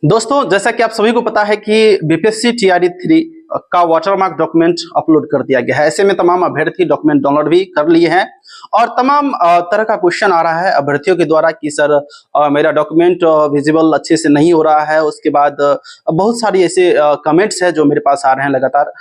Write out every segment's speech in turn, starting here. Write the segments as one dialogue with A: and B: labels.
A: दोस्तों, जैसा कि आप सभी को पता है कि बीपीएससी टीआरई 3 का वाटरमार्क डॉक्यूमेंट अपलोड कर दिया गया है। ऐसे में तमाम अभ्यर्थी डॉक्यूमेंट डाउनलोड भी कर लिए हैं और तमाम तरह का क्वेश्चन आ रहा है अभ्यर्थियों के द्वारा कि सर मेरा डॉक्यूमेंट विजिबल अच्छे से नहीं हो रहा है। उसके बाद बहुत सारी ऐसे कमेंट्स है जो मेरे पास आ रहे हैं लगातार।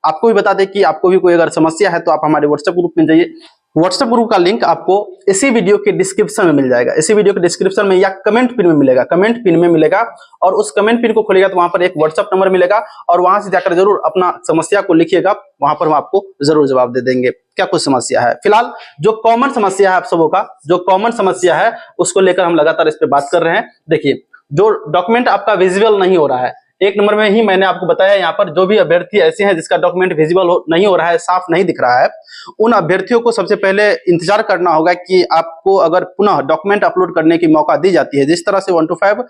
A: आपको भी बता दें कि आपको भी कोई अगर समस्या है तो आप हमारे व्हाट्सएप ग्रुप में जाइए। व्हाट्सएप ग्रुप का लिंक आपको इसी वीडियो के डिस्क्रिप्शन में मिल जाएगा। इसी वीडियो के डिस्क्रिप्शन में या कमेंट पिन में मिलेगा, कमेंट पिन में मिलेगा और उस कमेंट पिन को खोलेगा तो वहां पर एक व्हाट्सएप नंबर मिलेगा और वहां से जाकर जरूर अपना समस्या को लिखिएगा। वहां पर हम आपको जरूर जवाब दे देंगे क्या कुछ समस्या है। फिलहाल जो कॉमन समस्या है आप सबों का, जो कॉमन समस्या है उसको लेकर हम लगातार इस पर बात कर रहे हैं। देखिए, जो डॉक्यूमेंट आपका विजिबल नहीं हो रहा है, एक नंबर में ही मैंने आपको बताया, यहाँ पर जो भी अभ्यर्थी ऐसे हैं जिसका डॉक्यूमेंट विजिबल नहीं हो रहा है, साफ नहीं दिख रहा है, उन अभ्यर्थियों को सबसे पहले इंतजार करना होगा कि आपको अगर पुनः डॉक्यूमेंट अपलोड करने की मौका दी जाती है, जिस तरह से 1 to 5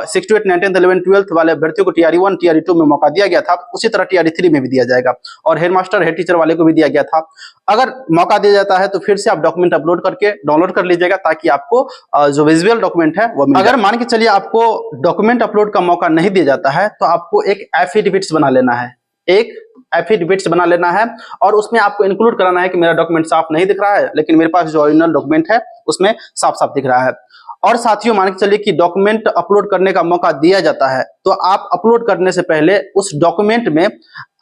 A: 6 to 8 9 10 11 12 वाले अभ्यर्थियों को टीआरई 1 टीआरई 2 में मौका दिया गया था, उसी तरह टीआरई 3 में भी दिया जाएगा और हेड मास्टर हेड टीचर वाले को भी दिया गया था। अगर मौका दिया जाता है तो फिर से आप डॉक्यूमेंट अपलोड करके डाउनलोड कर लीजिएगा ताकि आपको जो विजुअल डॉक्यूमेंट है वो मिल जाए। अगर मान के चलिए आपको डॉक्यूमेंट अपलोड का मौका नहीं दिया जाता है तो आपको एक एफिडेविट्स बना लेना है, एक एफिडेविट्स बना लेना है और उसमें आपको इंक्लूड कराना है कि मेरा डॉक्यूमेंट साफ नहीं दिख रहा है लेकिन मेरे पास जो ओरिजिनल डॉक्यूमेंट है उसमें साफ साफ दिख रहा है। और साथियों, मान के चलिए कि डॉक्यूमेंट अपलोड करने का मौका दिया जाता है तो आप अपलोड करने से पहले उस डॉक्यूमेंट में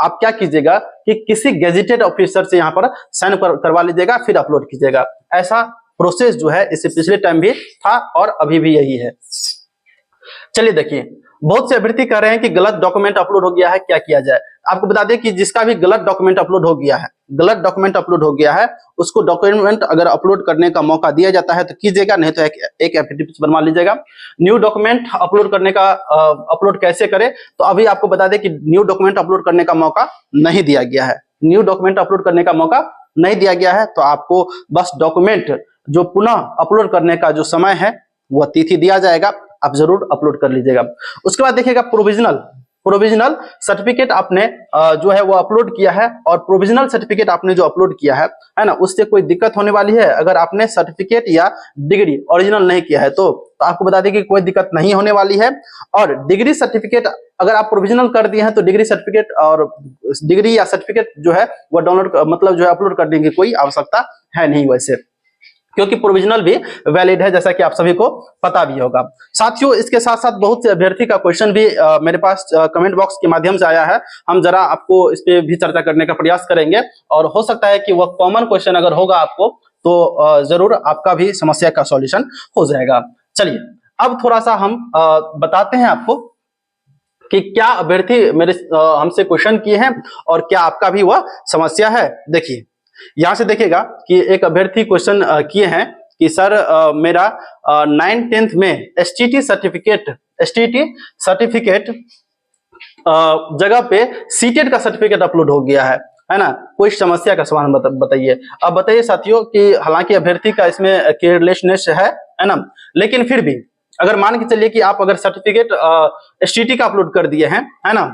A: आप क्या कीजिएगा कि किसी गेजेटेड ऑफिसर से यहाँ पर साइन करवा लीजिएगा, फिर अपलोड कीजिएगा। ऐसा प्रोसेस जो है इससे पिछले टाइम भी था और अभी भी यही है। चलिए देखिए, बहुत से अभ्यर्थी कह रहे हैं कि गलत डॉक्यूमेंट अपलोड हो गया है, क्या किया जाए। आपको बता दें कि जिसका भी गलत डॉक्यूमेंट अपलोड हो गया है, गलत डॉक्यूमेंट अपलोड हो गया है, उसको डॉक्यूमेंट अगर अपलोड करने का मौका दिया जाता है तो कीजिएगा, नहीं तो एक एफिडेविट बनवा लीजिएगा। न्यू डॉक्यूमेंट अपलोड करने का अपलोड कैसे करें, तो अभी आपको बता दें कि न्यू डॉक्यूमेंट अपलोड करने का मौका नहीं दिया गया है। न्यू डॉक्यूमेंट अपलोड करने का मौका नहीं दिया गया है तो आपको बस डॉक्यूमेंट जो पुनः अपलोड करने का जो समय है वह तिथि दिया जाएगा, आप जरूर अपलोड कर लीजिएगा। उसके बाद देखिएगा प्रोविजनल सर्टिफिकेट आपने जो है वो अपलोड किया है और प्रोविजनल सर्टिफिकेट आपने जो अपलोड किया है ना, उससे कोई दिक्कत होने वाली है। अगर आपने सर्टिफिकेट या डिग्री ओरिजिनल नहीं किया है तो आपको बता दें कि कोई दिक्कत नहीं होने वाली है। और डिग्री सर्टिफिकेट अगर आप प्रोविजनल कर दिए हैं तो डिग्री सर्टिफिकेट और डिग्री या सर्टिफिकेट जो है वो डाउनलोड मतलब जो है अपलोड करने की कोई आवश्यकता है नहीं वैसे, क्योंकि प्रोविजनल भी वैलिड है, जैसा कि आप सभी को पता भी होगा। साथियों, इसके साथ साथ बहुत से अभ्यर्थी का क्वेश्चन भी मेरे पास कमेंट बॉक्स के माध्यम से आया है। हम जरा आपको इस पे भी चर्चा करने का प्रयास करेंगे और हो सकता है कि वह कॉमन क्वेश्चन अगर होगा आपको तो जरूर आपका भी समस्या का सॉल्यूशन हो जाएगा। चलिए, अब थोड़ा सा हम बताते हैं आपको कि क्या अभ्यर्थी मेरे हमसे क्वेश्चन किए हैं और क्या आपका भी वह समस्या है। देखिए, यहां से देखिएगा कि एक अभ्यर्थी क्वेश्चन किए हैं कि सर मेरा 9th-10th में एसटीटी सर्टिफिकेट जगह पे सीटेट का सर्टिफिकेट अपलोड हो गया है ना, कोई समस्या का समाधान बताइए। अब बताइए साथियों कि हालांकि अभ्यर्थी का इसमें केयरलेसनेस है ना, लेकिन फिर भी अगर मान के चलिए कि आप अगर सर्टिफिकेट एसटीटी का अपलोड कर दिए हैं, है ना,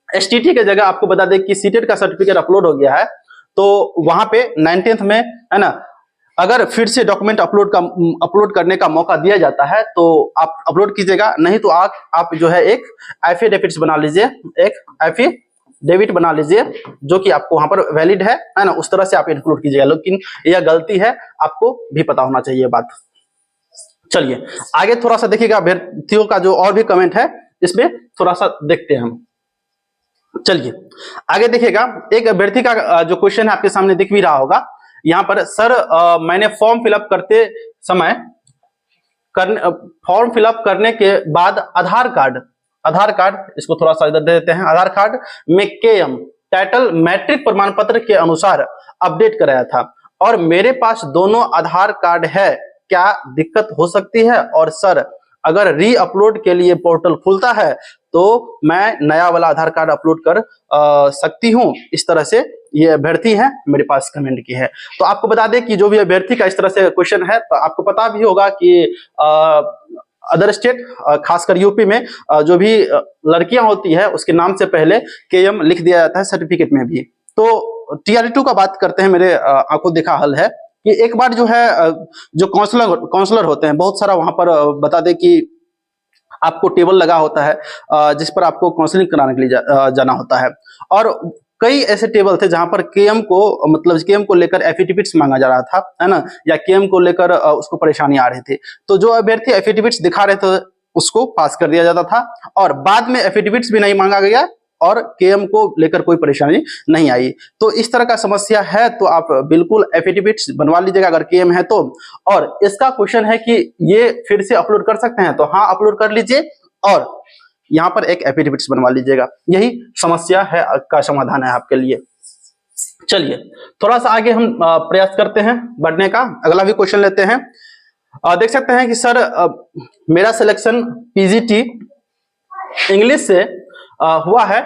A: एसटीटी के जगह आपको बता दें कि सीटेट का सर्टिफिकेट अपलोड हो गया है, तो वहां पे 9th में है ना, अगर फिर से डॉक्यूमेंट अपलोड करने का मौका दिया जाता है तो आप अपलोड कीजिएगा, नहीं तो आप जो है एक एफिडेविट बना लीजिए, एक एफिडेविट बना लीजिए जो कि आपको वहां पर वैलिड है ना, उस तरह से आप इंक्लूड कीजिएगा। लेकिन यह गलती है, आपको भी पता होना चाहिए बात। चलिए आगे थोड़ा सा देखिएगा, अभ्यर्थियों का जो और भी कमेंट है इसमें थोड़ा सा देखते हैं हम। चलिए आगे देखिएगा, एक अभ्यर्थी का जो क्वेश्चन है आपके सामने दिख भी रहा होगा यहाँ पर। सर मैंने फॉर्म फिलअप करते समय फॉर्म फिलअप करने के बाद आधार कार्ड इसको थोड़ा सा इधर दे देते हैं, आधार कार्ड में केएम टाइटल मैट्रिक प्रमाण पत्र के अनुसार अपडेट कराया था और मेरे पास दोनों आधार कार्ड है, क्या दिक्कत हो सकती है? और सर अगर री अपलोड के लिए पोर्टल खुलता है तो मैं नया वाला आधार कार्ड अपलोड कर सकती हूँ? इस तरह से ये अभ्यर्थी है मेरे पास कमेंट की है। तो आपको बता दें कि जो भी अभ्यर्थी का इस तरह से क्वेश्चन है तो आपको पता भी होगा कि अदर स्टेट खासकर यूपी में जो भी लड़कियां होती है उसके नाम से पहले केएम लिख दिया जाता है सर्टिफिकेट में भी। तो टीआरई 2 का बात करते हैं, मेरे आंखों देखा हल है कि एक बार जो है जो काउंसलर होते हैं बहुत सारा, वहां पर बता दें कि आपको टेबल लगा होता है जिस पर आपको काउंसलिंग कराने के लिए जाना होता है। और कई ऐसे टेबल थे जहां पर केएम को मतलब केएम को लेकर एफिडेविट्स मांगा जा रहा था, है ना, या केएम को लेकर उसको परेशानी आ रही थी। तो जो अभ्यर्थी एफिडेविट्स दिखा रहे थे उसको पास कर दिया जाता था, और बाद में एफिडेविट्स भी नहीं मांगा गया और केएम को लेकर कोई परेशानी नहीं आई। तो इस तरह का समस्या है तो आप बिल्कुल एफिडेविट्स बनवा लीजिएगा अगर केएम है तो। और इसका क्वेश्चन है कि ये फिर से अपलोड कर सकते हैं, तो हाँ अपलोड कर लीजिए और यहाँ पर एक एफिडेविट्स बनवा लीजिएगा। यही समस्या है का समाधान है आपके लिए। चलिए थोड़ा सा आगे हम प्रयास करते हैं बढ़ने का। अगला भी क्वेश्चन लेते हैं। देख सकते हैं कि सर मेरा सिलेक्शन पीजीटी इंग्लिश से हुआ है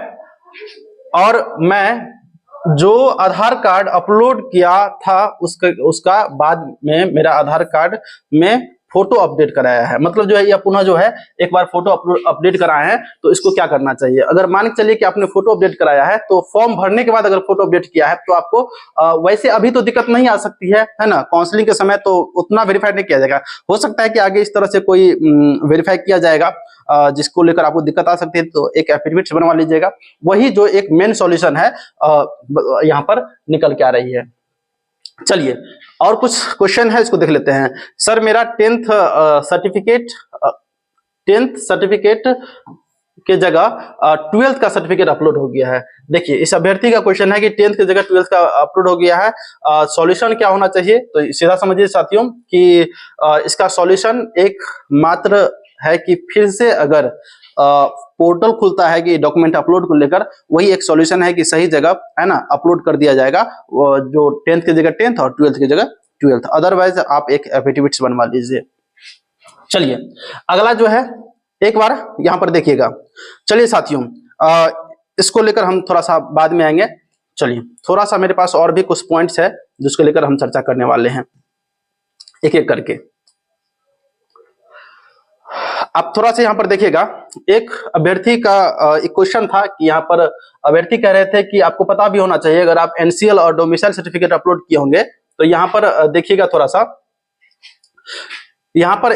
A: और मैं जो आधार कार्ड अपलोड किया था उसका बाद में मेरा आधार कार्ड में फोटो अपडेट कराया है। मतलब जो है यह पुनः जो है एक बार फोटो अपडेट कराए हैं, तो इसको क्या करना चाहिए? अगर मान के चलिए कि आपने फोटो अपडेट कराया है तो फॉर्म भरने के बाद अगर फोटो अपडेट किया है तो आपको वैसे अभी तो दिक्कत नहीं आ सकती है ना, काउंसलिंग के समय तो उतना वेरीफाई नहीं किया जाएगा। हो सकता है कि आगे इस तरह से कोई वेरीफाई किया जाएगा जिसको लेकर आपको दिक्कत आ सकती है, तो एक एफिडेविट बनवा लीजिएगा। वही जो एक मेन सॉल्यूशन है यहाँ पर निकल के आ रही है। चलिए और कुछ क्वेश्चन है इसको देख लेते हैं। सर मेरा टेंथ सर्टिफिकेट के जगह ट्वेल्थ का सर्टिफिकेट अपलोड हो गया है। देखिए इस अभ्यर्थी का क्वेश्चन है कि टेंथ की जगह ट्वेल्थ का अपलोड हो गया है, सॉल्यूशन क्या होना चाहिए? तो सीधा समझिए साथियों कि इसका सॉल्यूशन एक मात्र है कि फिर से अगर पोर्टल खुलता है कि डॉक्यूमेंट अपलोड को लेकर, वही एक सॉल्यूशन है कि सही जगह है ना अपलोड कर दिया जाएगा, जो टेंथ की जगह टेंथ और ट्वेल्थ की जगह ट्वेल्थ। अदरवाइज आप एक एफिडेविट्स बनवा लीजिए। चलिए अगला जो है एक बार यहाँ पर देखिएगा। चलिए साथियों इसको लेकर हम थोड़ा सा बाद में आएंगे। चलिए थोड़ा सा मेरे पास और भी कुछ पॉइंट्स है जिसको लेकर हम चर्चा करने वाले हैं एक एक करके। आप थोड़ा सा यहाँ पर देखिएगा, एक अभ्यर्थी का एक क्वेश्चन था कि यहाँ पर अभ्यर्थी कह रहे थे कि आपको पता भी होना चाहिए अगर आप एनसीएल और डोमिसाइल सर्टिफिकेट अपलोड किए होंगे तो यहाँ पर देखिएगा थोड़ा सा, यहाँ पर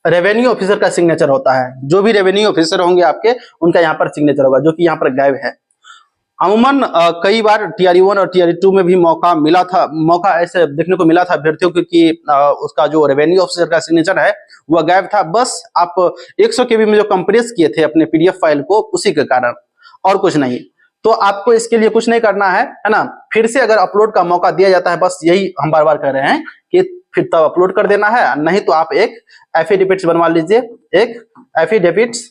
A: रेवेन्यू ऑफिसर का सिग्नेचर होता है। जो भी रेवेन्यू ऑफिसर होंगे आपके उनका यहाँ पर सिग्नेचर होगा, जो कि यहाँ पर गायब है। अमूमन कई बार TRE1 और TRE2 में भी मौका ऐसे देखने को मिला था अभ्यर्थियों को कि उसका जो रेवेन्यू ऑफिसर का सिग्नेचर है वह गायब था। बस आप 100 KB में जो कंप्रेस किए थे अपने PDF फाइल को, उसी के कारण, और कुछ नहीं। तो आपको इसके लिए कुछ नहीं करना है ना। फिर से अगर अपलोड का मौका दिया जाता है, बस यही हम बार बार कह रहे हैं कि फिर तब अपलोड कर देना है, नहीं तो आप एक एफिडेविट्स बनवा लीजिए। एक एफिडेविट्स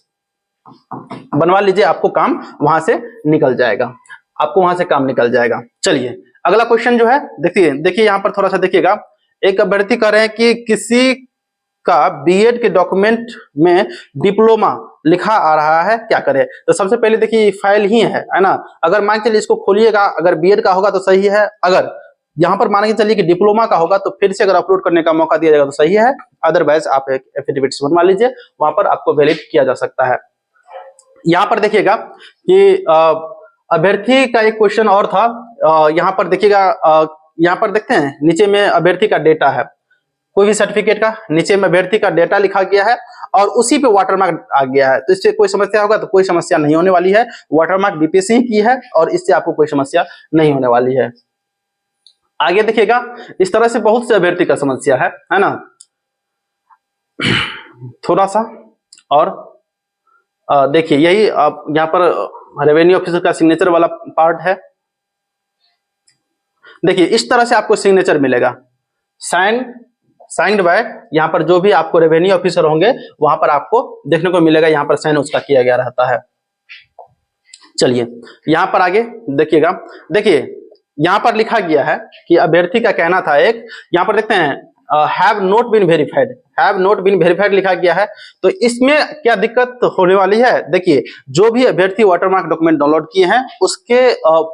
A: बनवा लीजिए, आपको काम वहां से निकल जाएगा, आपको वहां से काम निकल जाएगा। चलिए अगला क्वेश्चन जो है देखिए यहाँ पर थोड़ा सा देखिएगा। एक अभ्यर्थी कह रहे हैं कि किसी का बीएड के डॉक्यूमेंट में डिप्लोमा लिखा आ रहा है, क्या करें? तो सबसे पहले देखिए फाइल ही है ना। अगर मान के चलिए इसको खोलिएगा, अगर बीएड का होगा तो सही है, अगर यहाँ पर मान के चलिए कि डिप्लोमा का होगा तो फिर से अगर अपलोड करने का मौका दिया जाएगा तो सही है। अदरवाइज आप एक एफिडेविट्स बनवा लीजिए, वहां पर आपको वैलिड किया जा सकता है। यहाँ पर देखिएगा कि अभ्यर्थी का एक क्वेश्चन और था। यहाँ पर देखिएगा, यहाँ पर देखते हैं नीचे में अभ्यर्थी का डेटा है, कोई भी सर्टिफिकेट का नीचे में अभ्यर्थी का डेटा लिखा गया है और उसी पे वाटरमार्क आ गया है। तो इससे कोई समस्या होगा? तो कोई समस्या नहीं होने वाली है। वाटरमार्क बीपीएससी ही की है और इससे आपको कोई समस्या नहीं होने वाली है। आगे देखिएगा, इस तरह से बहुत से अभ्यर्थी का समस्या है ना। थोड़ा सा और देखिए, यही आप यहाँ पर रेवेन्यू ऑफिसर का सिग्नेचर वाला पार्ट है। देखिए इस तरह से आपको सिग्नेचर मिलेगा, साइंड बाय, यहाँ पर जो भी आपको रेवेन्यू ऑफिसर होंगे वहां पर आपको देखने को मिलेगा, यहाँ पर साइन उसका किया गया रहता है। चलिए यहाँ पर आगे देखिएगा, देखिए यहाँ पर लिखा गया है कि अभ्यर्थी का कहना था, एक यहाँ पर देखते हैं हैव नॉट बीन वेरीफाइड लिखा गया है। तो इसमें क्या दिक्कत होने वाली है? देखिए जो भी अभ्यर्थी वाटरमार्क डॉक्यूमेंट डाउनलोड किए हैं उसके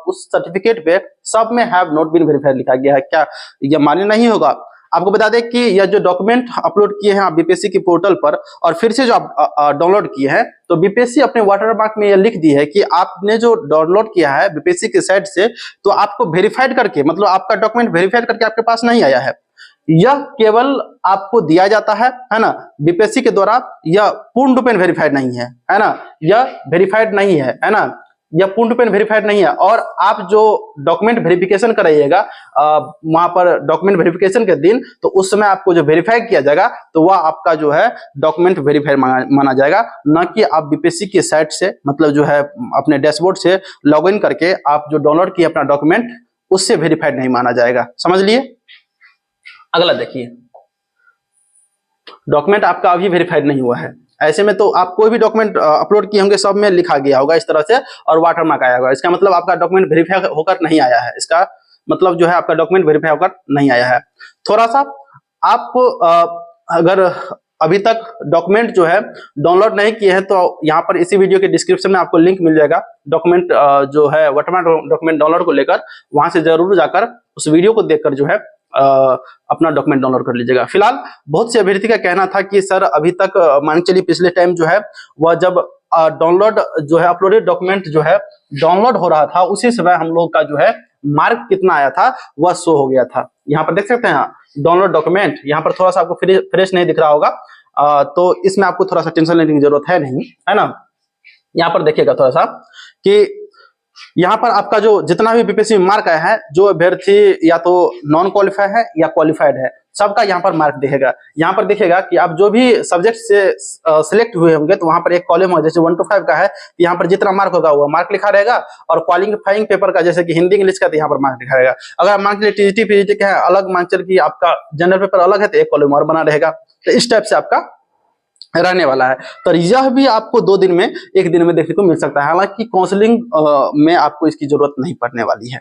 A: उस सर्टिफिकेट पे सब में हैव नॉट बीन वेरीफाइड लिखा गया है। क्या यह मान्य नहीं होगा? आपको बता दें कि यह जो डॉक्यूमेंट अपलोड किए हैं आप बीपीएससी की पोर्टल पर और फिर से जो आप डाउनलोड किए हैं, तो बीपीएससी अपने वाटरमार्क में यह लिख दी है कि आपने जो डाउनलोड किया है बीपीएससी की साइट से, तो आपको वेरीफाइड करके, मतलब आपका डॉक्यूमेंट वेरीफाइड करके आपके पास नहीं आया है। यह केवल आपको दिया जाता है ना, बीपीएससी के द्वारा। यह पूर्ण रूपेण वेरीफाइड नहीं है ना, यह वेरीफाइड नहीं है ना, यह पूर्ण रूपेण वेरीफाइड नहीं है। और आप जो डॉक्यूमेंट वेरिफिकेशन कराइएगा वहां पर डॉक्यूमेंट वेरिफिकेशन के दिन, तो उस समय आपको जो वेरीफाई किया जाएगा तो वह आपका जो है डॉक्यूमेंट वेरीफाइड माना जाएगा, न कि आप बीपीएससी की साइट से, मतलब जो है अपने डैशबोर्ड से लॉग इन करके आप जो डाउनलोड किए अपना डॉक्यूमेंट, उससे वेरीफाइड नहीं माना जाएगा। समझ लिए। अगला देखिए, डॉक्यूमेंट आपका अभी वेरीफाइड नहीं हुआ है, ऐसे में तो आप कोई भी डॉक्यूमेंट अपलोड किए होंगे सब में लिखा गया होगा इस तरह से और वाटरमार्क आया होगा, इसका मतलब आपका डॉक्यूमेंट वेरीफाई होकर नहीं आया है, इसका मतलब जो है आपका डॉक्यूमेंट वेरीफाई होकर नहीं आया है। थोड़ा सा आप अगर अभी तक डॉक्यूमेंट जो है डाउनलोड नहीं किए हैं तो यहाँ पर इसी वीडियो के डिस्क्रिप्शन में आपको लिंक मिल जाएगा डॉक्यूमेंट जो है वाटरमार्क डॉक्यूमेंट डाउनलोड को लेकर, वहां से जरूर जाकर उस वीडियो को देखकर जो है अपना डॉक्यूमेंट डाउनलोड कर लीजिएगा। फिलहाल बहुत से अभ्यर्थी का कहना था कि सर अभी तक मान चलिए पिछले टाइम जो है वह जब डाउनलोड जो है अपलोडेड डॉक्यूमेंट जो है डाउनलोड हो रहा था, उसी समय हम लोग का जो है मार्क कितना आया था वह शो हो गया था। यहाँ पर देख सकते हैं डाउनलोड डॉक्यूमेंट, यहाँ पर थोड़ा सा आपको फ्रेश नहीं दिख रहा होगा, तो इसमें आपको थोड़ा सा टेंशन लेने की जरूरत है नहीं, है ना। यहाँ पर देखिएगा थोड़ा सा कि यहाँ पर आपका जो जितना भी बीपीएससी में मार्क आया है, जो अभ्यर्थी या तो नॉन क्वालिफाई है या क्वालिफाइड है, सबका यहाँ पर मार्क दिखेगा। यहाँ पर दिखेगा कि आप जो भी सब्जेक्ट से सिलेक्ट हुए होंगे तो वहां पर एक कॉलम होगा, जैसे 1 to 5 का है तो यहाँ पर जितना मार्क होगा वो मार्क लिखा रहेगा, और क्वालिफाइंग पेपर का जैसे कि हिंदी इंग्लिश का तो यहाँ पर मार्क लिखा रहेगा। अगर मान लीजिए टीजीटी पीजीटी का है अलग, मान चल की आपका जनरल पेपर अलग है तो एक कॉलम और बना रहेगा, तो इस टाइप से आपका रहने वाला है। तो यह भी आपको 2 दिन में, 1 दिन में देखने को मिल सकता है। हालांकि काउंसलिंग में आपको इसकी जरूरत नहीं पड़ने वाली है,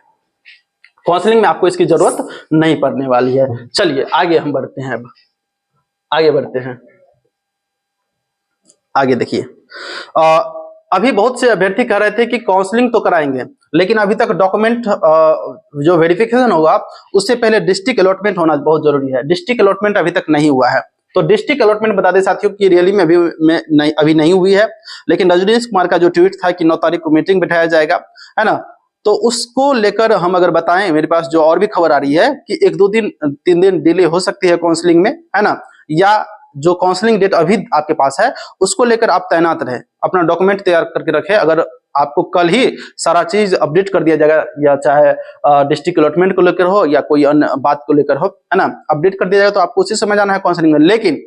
A: काउंसलिंग में आपको इसकी जरूरत नहीं पड़ने वाली है। चलिए आगे हम बढ़ते हैं, अब आगे बढ़ते हैं। आगे देखिए, अभी बहुत से अभ्यर्थी कह रहे थे कि काउंसलिंग तो कराएंगे, लेकिन अभी तक डॉक्यूमेंट जो वेरिफिकेशन होगा उससे पहले डिस्ट्रिक्ट अलॉटमेंट होना बहुत जरूरी है। डिस्ट्रिक्ट अलॉटमेंट अभी तक नहीं हुआ है, तो डिस्ट्रिक्ट अलॉटमेंट बता दें साथियों कि रियली में अभी नहीं हुई है, लेकिन रजनीश कुमार का जो ट्वीट था कि 9 तारीख को मीटिंग बिठाया जाएगा, है ना, तो उसको लेकर हम अगर बताएं, मेरे पास जो और भी खबर आ रही है कि 1-2 दिन 3 दिन डिले हो सकती है काउंसलिंग में, है ना, या जो काउंसलिंग डेट अभी आपके पास है उसको लेकर आप तैनात रहे, अपना डॉक्यूमेंट तैयार करके रखें। अगर आपको कल ही सारा चीज अपडेट कर दिया जाएगा, या चाहे डिस्ट्रिक्ट अलॉटमेंट को लेकर हो या कोई अन्य बात को लेकर हो, है ना, अपडेट कर दिया जाएगा तो आपको उसी समय जाना है काउंसलिंग में। लेकिन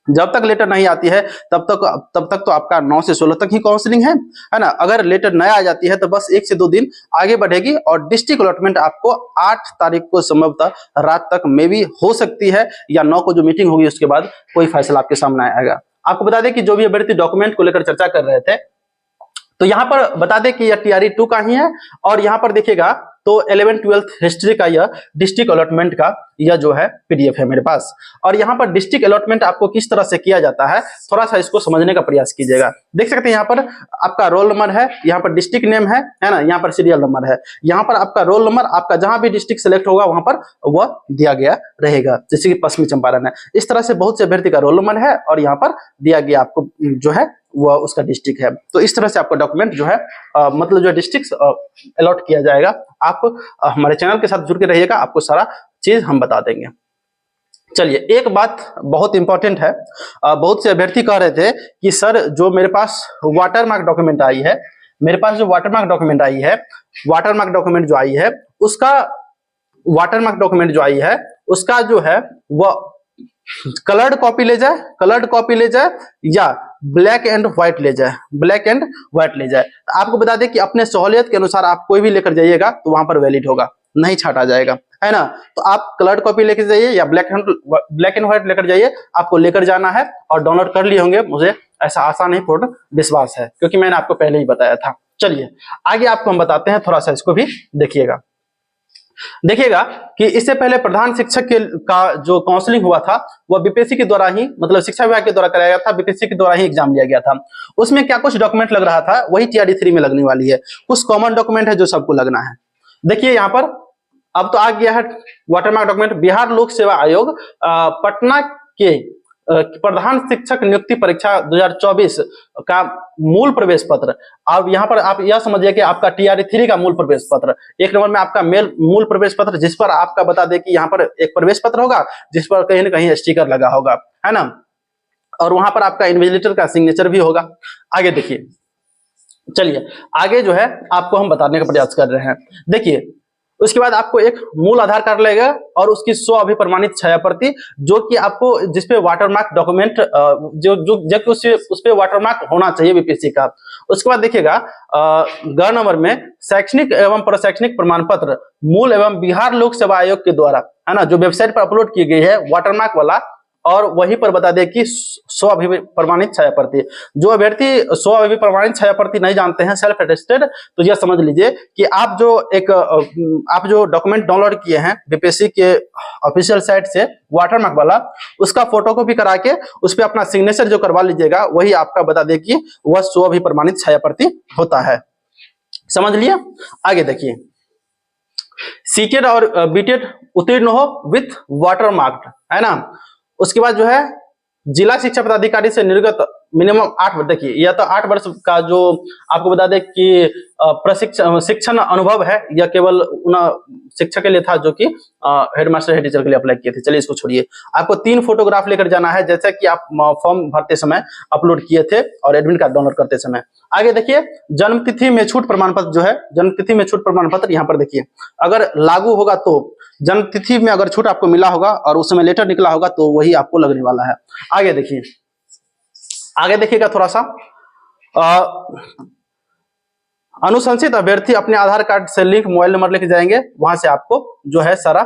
A: जब तक लेटर नहीं आती है तब तक तो आपका 9 से 16 तक ही काउंसलिंग है ना। अगर लेटर नया आ जाती है तो बस 1 से 2 दिन आगे बढ़ेगी, और डिस्ट्रिक्ट अलॉटमेंट आपको 8 तारीख को संभवतः रात तक मे भी हो सकती है, या 9 को जो मीटिंग होगी उसके बाद कोई फैसला आपके सामने आएगा। आपको बता दें कि जो भी अभ्यर्थी डॉक्यूमेंट को लेकर चर्चा कर रहे थे, तो यहाँ पर बता दें कि यह टीआरई 2 का ही है, और यहाँ पर देखिएगा तो 11-12 हिस्ट्री का यह डिस्ट्रिक्ट अलॉटमेंट का यह जो है पीडीएफ है मेरे पास। और यहाँ पर डिस्ट्रिक्ट अलॉटमेंट आपको किस तरह से किया जाता है, थोड़ा सा इसको समझने का प्रयास कीजिएगा। देख सकते हैं यहाँ पर आपका रोल नंबर है, यहाँ पर डिस्ट्रिक्ट नेम है ना, यहाँ पर सीरियल नंबर है, यहाँ पर आपका रोल नंबर, आपका जहां भी डिस्ट्रिक्ट सेलेक्ट होगा वहां पर वह दिया गया रहेगा, जैसे कि पश्चिमी चंपारण है। इस तरह से बहुत से अभ्यर्थी का रोल नंबर है और यहाँ पर दिया गया आपको जो है वह उसका डिस्ट्रिक्ट है। तो इस तरह से आपका डॉक्यूमेंट जो है मतलब जो डिस्ट्रिक्ट अलॉट किया जाएगा। आप हमारे चैनल के साथ जुड़ के रहिएगा, आपको सारा चीज हम बता देंगे। चलिए, एक बात बहुत इंपॉर्टेंट है, बहुत से अभ्यर्थी कह रहे थे कि सर जो मेरे पास वाटरमार्क डॉक्यूमेंट आई है, मेरे पास जो वाटरमार्क डॉक्यूमेंट आई है, वाटरमार्क डॉक्यूमेंट जो आई है उसका वाटरमार्क डॉक्यूमेंट जो आई है उसका जो है वह कलर्ड कॉपी ले जाए, कलर्ड कॉपी ले जाए, या ब्लैक एंड व्हाइट ले जाए, ब्लैक एंड व्हाइट ले जाए। तो आपको बता दें कि अपने सहूलियत के अनुसार आप कोई भी लेकर जाइएगा तो वहां पर वैलिड होगा, नहीं छाटा जाएगा, है ना। तो आप कलर्ड कॉपी लेकर जाइए या ब्लैक एंड व्हाइट लेकर जाइए, आपको लेकर जाना है, और डाउनलोड कर लिए होंगे, मुझे ऐसा आशा नहीं पूर्ण विश्वास है, क्योंकि मैंने आपको पहले ही बताया था। चलिए आगे आपको हम बताते हैं, थोड़ा सा इसको भी देखिएगा कि इससे पहले प्रधान शिक्षक का जो काउंसलिंग हुआ था वह बीपीएससी के द्वारा ही, मतलब शिक्षा विभाग के द्वारा कराया गया था, बीपीएससी के द्वारा ही एग्जाम लिया गया था। उसमें क्या कुछ डॉक्यूमेंट लग रहा था वही टीआरई 3 में लगने वाली है, कुछ कॉमन डॉक्यूमेंट है जो सबको लगना है। देखिए यहाँ पर अब तो आ गया है वाटरमार्क डॉक्यूमेंट। बिहार लोक सेवा आयोग पटना के प्रधान शिक्षक नियुक्ति परीक्षा 2024 का मूल प्रवेश पत्र। अब यहाँ पर आप यह समझिए कि आपका TRE 3 का मूल प्रवेश पत्र, एक नंबर में आपका मूल प्रवेश पत्र, जिस पर आपका बता दें कि यहाँ पर एक प्रवेश पत्र होगा जिस पर कहीं ना कहीं स्टिकर लगा होगा, है ना, और वहां पर आपका इन्विजिलेटर का सिग्नेचर भी होगा। आगे देखिए, चलिए आगे जो है आपको हम बताने का प्रयास कर रहे हैं। देखिए, उसके बाद आपको एक मूल आधार कार्ड लगेगा और उसकी 100 अभिप्रमाणित छाया प्रति, जो कि आपको जिसपे वाटरमार्क डॉक्यूमेंट जो उस पे वाटरमार्क होना चाहिए बीपीएससी का। उसके बाद देखिएगा ग नंबर में शैक्षणिक एवं प्रशैक्षणिक प्रमाण पत्र मूल एवं बिहार लोक सेवा आयोग के द्वारा, है ना, जो वेबसाइट पर अपलोड की गई है वाटरमार्क वाला, और वहीं पर बता दें कि 100 अभिप्रमाणित छाया प्रति। जो अभ्यर्थी 100 अभिप्रमाणित छाया प्रति नहीं जानते हैं, सेल्फ अटेस्टेड, तो यह समझ लीजिए कि आप जो डॉक्यूमेंट डाउनलोड किए हैं बीपीएससी के ऑफिशियल साइट से वाटरमार्क वाला, उसका फोटोकॉपी करा के उस पर अपना सिग्नेचर जो करवा लीजिएगा, वही आपका बता दें कि वह 100 अभिप्रमाणित छाया प्रति होता है। समझ लिया। आगे देखिए, सीटेड और बीटेड उत्तीर्ण हो विथ वाटरमार्क, है ना। उसके बाद जो है जिला शिक्षा पदाधिकारी से निर्गत मिनिमम 8 वर्ष, देखिए यह तो 8 वर्ष का जो आपको बता दें कि शिक्षण अनुभव है, यह केवल उन शिक्षक के लिए था जो कि हेडमास्टर हेड टीचर के लिए अप्लाई किए थे। चलिए इसको छोड़िए, आपको 3 फोटोग्राफ लेकर जाना है, जैसा कि आप फॉर्म भरते समय अपलोड किए थे और एडमिट कार्ड डाउनलोड करते समय। आगे देखिए, जन्म तिथि में छूट प्रमाण पत्र जो है, जन्म तिथि में छूट प्रमाण पत्र यहाँ पर देखिए अगर लागू होगा तो जन्म तिथि में अगर छूट आपको मिला होगा और उस समय लेटर निकला होगा तो वही आपको लगने वाला है। आगे देखिए, आगे देखिएगा थोड़ा सा, अनुशंसित अभ्यर्थी अपने आधार कार्ड से लिंक मोबाइल नंबर लेके जाएंगे, वहां से आपको जो है सारा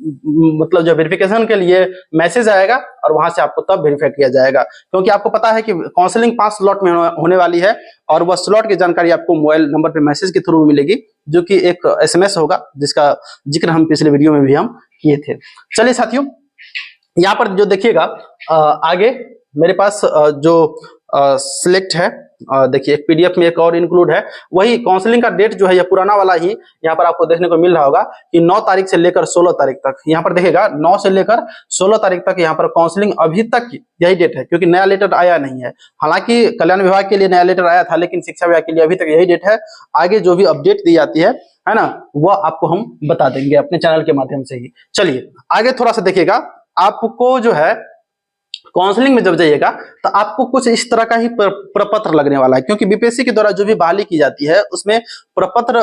A: मतलब जो वेरिफिकेशन के लिए मैसेज आएगा और वहां से आपको तब वेरीफाई किया जाएगा, क्योंकि आपको पता है कि काउंसलिंग 5 स्लॉट में होने वाली है और वह स्लॉट की जानकारी आपको मोबाइल नंबर पे मैसेज के थ्रू मिलेगी, जो कि एक SMS होगा, जिसका जिक्र हम पिछले वीडियो में भी हम किए थे। चलिए साथियों, यहाँ पर जो देखिएगा आगे मेरे पास जो सिलेक्ट है, देखिए एक PDF में एक और इंक्लूड है, वही काउंसलिंग का डेट जो है यह पुराना वाला ही यहाँ पर आपको देखने को मिल रहा होगा कि 9 तारीख से लेकर 16 तारीख तक। यहाँ पर देखिएगा 9 से लेकर 16 तारीख तक यहाँ पर काउंसलिंग अभी तक यही डेट है, क्योंकि नया लेटर आया नहीं है। हालांकि कल्याण विभाग के लिए नया लेटर आया था, लेकिन शिक्षा विभाग के लिए अभी तक यही डेट है। आगे जो भी अपडेट दी जाती है ना, वह आपको हम बता देंगे अपने चैनल के माध्यम से ही। चलिए आगे थोड़ा सा देखिएगा, आपको जो है काउंसलिंग में जब जाइएगा तो आपको कुछ इस तरह का ही प्रपत्र लगने वाला है, क्योंकि बीपीएससी के द्वारा जो भी बहाली की जाती है उसमें प्रपत्र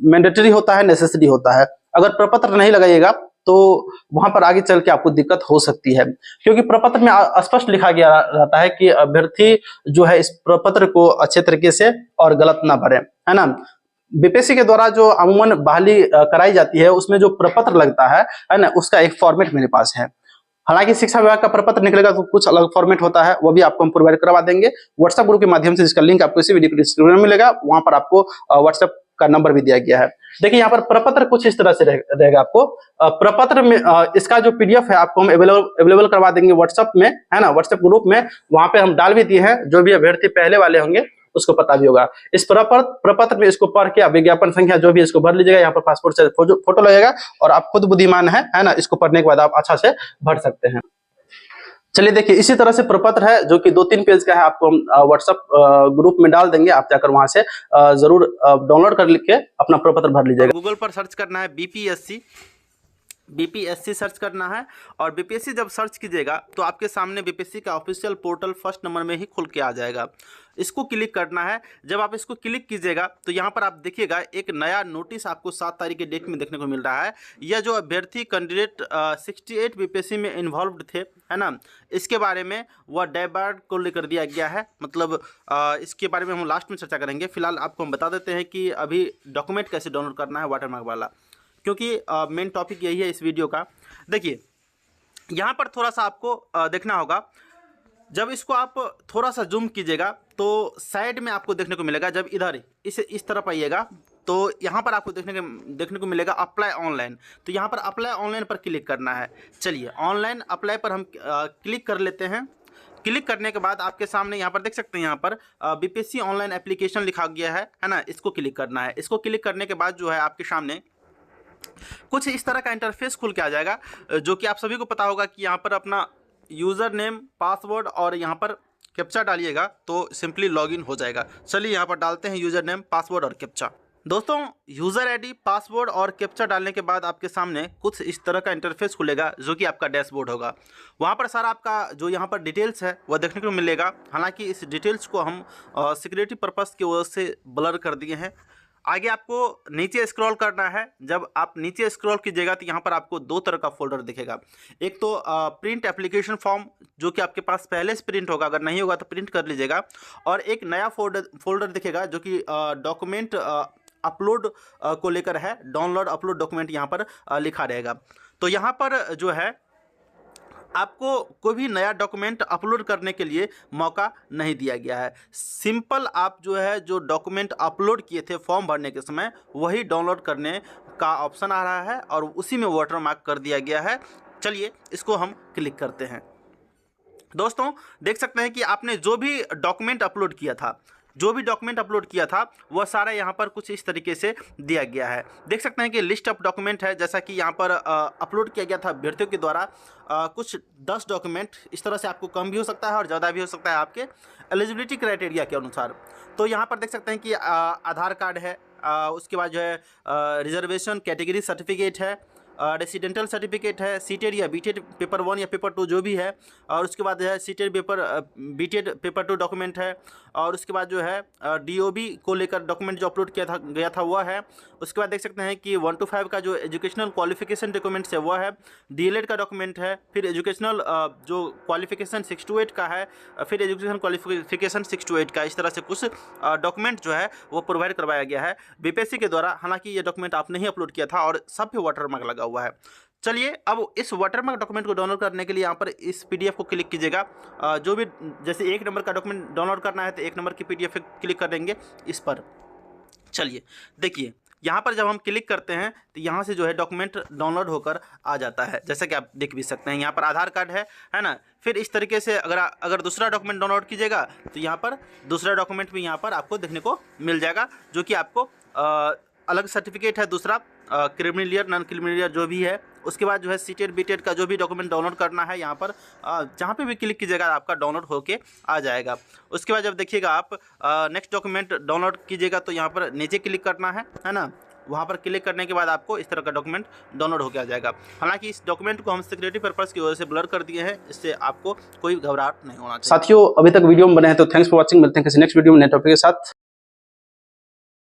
A: मैंडेटरी होता है, नेसेसरी होता है। अगर प्रपत्र नहीं लगाइएगा तो वहां पर आगे चल के आपको दिक्कत हो सकती है, क्योंकि प्रपत्र में स्पष्ट लिखा गया रहता है कि अभ्यर्थी जो है इस प्रपत्र को अच्छे तरीके से और गलत ना भरे, है ना। बीपीएससी के द्वारा जो अमूमन बहाली कराई जाती है उसमें जो प्रपत्र लगता है ना, उसका एक फॉर्मेट मेरे पास है। हालांकि शिक्षा विभाग का प्रपत्र निकलेगा तो कुछ अलग फॉर्मेट होता है, वो भी आपको हम प्रोवाइड करवा देंगे व्हाट्सएप ग्रुप के माध्यम से, जिसका लिंक आपको इसी वीडियो के डिस्क्रिप्शन में मिलेगा। वहां पर आपको व्हाट्सएप का नंबर भी दिया गया है। देखिए यहाँ पर प्रपत्र कुछ इस तरह से रहेगा। आपको प्रपत्र में इसका जो PDF है आपको हम अवेलेबल करवा देंगे व्हाट्सएप में, है ना, व्हाट्सएप ग्रुप में। वहां पे हम डाल भी दिए हैं, जो भी अभ्यर्थी पहले वाले होंगे उसको पता भी होगा। इस प्रपत्र में इसको पढ़ के विज्ञापन संख्या जो भी इसको भर लीजिएगा। यहाँ पर पासपोर्ट साइज फोटो लगेगा और आप खुद बुद्धिमान है ना, इसको पढ़ने के बाद आप अच्छा से भर सकते हैं। चलिए देखिए, इसी तरह से प्रपत्र है जो कि 2-3 पेज का है, आपको हम व्हाट्सएप ग्रुप में डाल देंगे। आप जाकर वहां से जरूर डाउनलोड कर लिख के अपना प्रपत्र भर लीजिएगा। गूगल पर सर्च करना है बीपीएससी सर्च करना है, और बीपीएससी जब सर्च कीजिएगा तो आपके सामने बीपीएससी का ऑफिशियल पोर्टल फर्स्ट नंबर में ही खुल के आ जाएगा। इसको क्लिक करना है। जब आप इसको क्लिक कीजिएगा तो यहाँ पर आप देखिएगा एक नया नोटिस आपको 7 तारीख के डेट में देखने को मिल रहा है। यह जो अभ्यर्थी कैंडिडेट 68 बीपीएससी में इन्वॉल्व्ड थे, है ना, इसके बारे में वह डाइवर्ट को लेकर दिया गया है। मतलब इसके बारे में हम लास्ट में चर्चा करेंगे। फिलहाल आपको हम बता देते हैं कि अभी डॉक्यूमेंट कैसे डाउनलोड करना है वाटरमार्क वाला, क्योंकि मेन टॉपिक यही है इस वीडियो का। देखिए यहाँ पर थोड़ा सा आपको देखना होगा। जब इसको आप थोड़ा सा जूम कीजिएगा तो साइड में आपको देखने को मिलेगा, जब इधर इस तरफ आइएगा तो यहाँ पर आपको देखने को मिलेगा अप्लाई ऑनलाइन। तो यहाँ पर अप्लाई ऑनलाइन पर क्लिक करना है। चलिए ऑनलाइन अप्लाई पर हम क्लिक कर लेते हैं। क्लिक करने के बाद आपके सामने यहाँ पर देख सकते हैं, यहाँ पर बीपीएससी ऑनलाइन एप्लीकेशन लिखा गया है ना, इसको क्लिक करना है। इसको क्लिक करने के बाद जो है आपके सामने कुछ इस तरह का इंटरफेस खुल के आ जाएगा, जो कि आप सभी को पता होगा कि यहाँ पर अपना यूज़र नेम, पासवर्ड और यहाँ पर कैप्चा डालिएगा तो सिंपली लॉगिन हो जाएगा। चलिए यहाँ पर डालते हैं यूज़र नेम, पासवर्ड और कैप्चा। दोस्तों यूज़र आईडी, पासवर्ड और कैप्चा डालने के बाद आपके सामने कुछ इस तरह का इंटरफेस खुलेगा जो कि आपका डैशबोर्ड होगा। वहाँ पर सारा आपका जो यहाँ पर डिटेल्स है वह देखने को मिलेगा। हालांकि इस डिटेल्स को हम सिक्योरिटी पर्पस की वजह से ब्लर कर दिए हैं। आगे आपको नीचे स्क्रॉल करना है। जब आप नीचे स्क्रॉल कीजिएगा तो यहाँ पर आपको दो तरह का फोल्डर दिखेगा। एक तो प्रिंट एप्लीकेशन फॉर्म जो कि आपके पास पहले से प्रिंट होगा, अगर नहीं होगा तो प्रिंट कर लीजिएगा। और एक नया फोल्डर दिखेगा जो कि डॉक्यूमेंट अपलोड को लेकर है। डाउनलोड अपलोड डॉक्यूमेंट यहाँ पर लिखा रहेगा। तो यहाँ पर जो है आपको कोई भी नया डॉक्यूमेंट अपलोड करने के लिए मौका नहीं दिया गया है। सिंपल आप जो है जो डॉक्यूमेंट अपलोड किए थे फॉर्म भरने के समय वही डाउनलोड करने का ऑप्शन आ रहा है और उसी में वाटरमार्क कर दिया गया है। चलिए इसको हम क्लिक करते हैं। दोस्तों देख सकते हैं कि आपने जो भी डॉक्यूमेंट अपलोड किया था वह सारा यहाँ पर कुछ इस तरीके से दिया गया है। देख सकते हैं कि लिस्ट ऑफ डॉक्यूमेंट है, जैसा कि यहाँ पर अपलोड किया गया था अभ्यर्थियों के द्वारा कुछ 10 डॉक्यूमेंट। इस तरह से आपको कम भी हो सकता है और ज़्यादा भी हो सकता है आपके एलिजिबिलिटी क्राइटेरिया के अनुसार। तो यहाँ पर देख सकते हैं कि आधार कार्ड है, उसके बाद जो है रिजर्वेशन कैटेगरी सर्टिफिकेट है, रेसिडेंटल सर्टिफिकेट है, सीटेड या बीटेड पेपर 1 या पेपर 2 जो भी है, और उसके बाद जो है सीटेड पेपर बीटेड पेपर 2 डॉक्यूमेंट है, और उसके बाद जो है डीओबी को लेकर डॉक्यूमेंट जो अपलोड गया था वह है। उसके बाद देख सकते हैं कि 1 to 5 का जो एजुकेशनल क्वालिफिकेशन डॉक्यूमेंट्स है वह है, डीएलएड का डॉक्यूमेंट है, फिर एजुकेशनल जो क्वालिफिकेशन 6 to 8 का है, फिर एजुकेशन क्वालिफिकेशन 6 to 8 का। इस तरह से कुछ डॉक्यूमेंट जो है वो प्रोवाइड करवाया गया है बीपीएससी के द्वारा। हालांकि ये डॉक्यूमेंट आपने ही अपलोड किया था और सब पे वाटरमार्क लगा हुआ है। चलिए अब इस वाटरमार्क डॉक्यूमेंट को डाउनलोड करने के लिए यहाँ पर इस पीडीएफ को क्लिक कीजिएगा। जो भी जैसे 1 नंबर का डॉक्यूमेंट डाउनलोड करना है तो 1 नंबर की पीडीएफ क्लिक कर देंगे इस पर। चलिए देखिए यहाँ पर जब हम क्लिक करते हैं तो यहाँ से जो है डॉक्यूमेंट डाउनलोड होकर आ जाता है, जैसा कि आप देख भी सकते हैं। यहाँ पर आधार कार्ड है ना। फिर इस तरीके से अगर दूसरा डॉक्यूमेंट डाउनलोड कीजिएगा तो यहाँ पर दूसरा डॉक्यूमेंट भी यहाँ पर आपको देखने को मिल जाएगा, जो कि आपको अलग सर्टिफिकेट है दूसरा, criminal year, non criminal year जो भी है। उसके बाद जो है सीटेड बीटेड का जो भी डॉक्यूमेंट डाउनलोड करना है यहाँ पर जहाँ पे भी क्लिक कीजिएगा आपका डाउनलोड होके आ जाएगा। उसके बाद जब देखिएगा आप नेक्स्ट डॉक्यूमेंट डाउनलोड कीजिएगा तो यहाँ पर नीचे क्लिक करना है ना। वहाँ पर क्लिक करने के बाद आपको इस तरह का डॉक्यूमेंट डाउनलोड होकर आ जाएगा। हालांकि इस डॉक्यूमेंट को हम सिक्योरिटी पर्पस की वजह से ब्लर कर दिए हैं, इससे आपको कोई घबराहट नहीं होना चाहिए। साथियों अभी तक वीडियो में बने हैं तो थैंक्स फॉर वॉचिंग। मिलते हैं किसी नेक्स्ट वीडियो में नए टॉपिक के साथ।